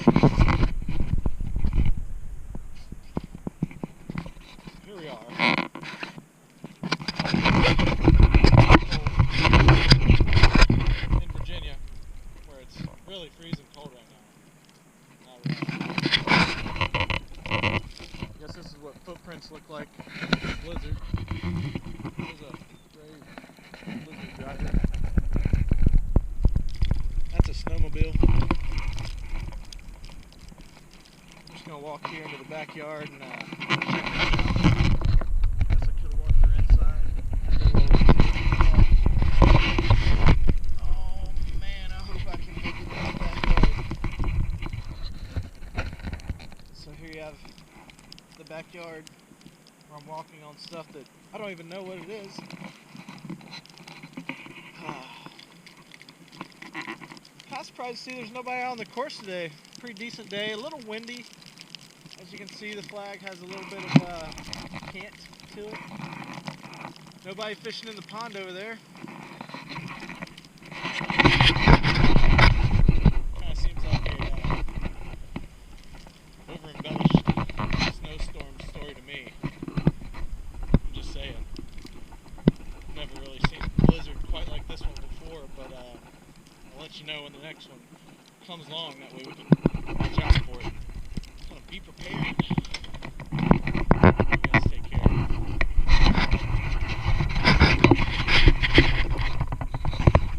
Here we are. In Virginia, where it's really freezing cold right now. I guess this is what footprints look like in a blizzard. There's a gray blizzard driver. That's a snowmobile. I'm just gonna walk here into the backyard and check this out. Guess I could have walked her inside. Oh man, I hope I can make it to the backyard. So here you have the backyard where I'm walking on stuff that I don't even know what it is. I was surprised to see there's nobody out on the course today. Pretty decent day, a little windy. As you can see, the flag has a little bit of cant to it. Nobody fishing in the pond over there. Kind of seems like a over-embellished snowstorm story to me. I'm just saying. Never really seen a blizzard quite like this one before, but I'll let you know when the next one comes along. That way we can watch out for it. Kind of be prepared.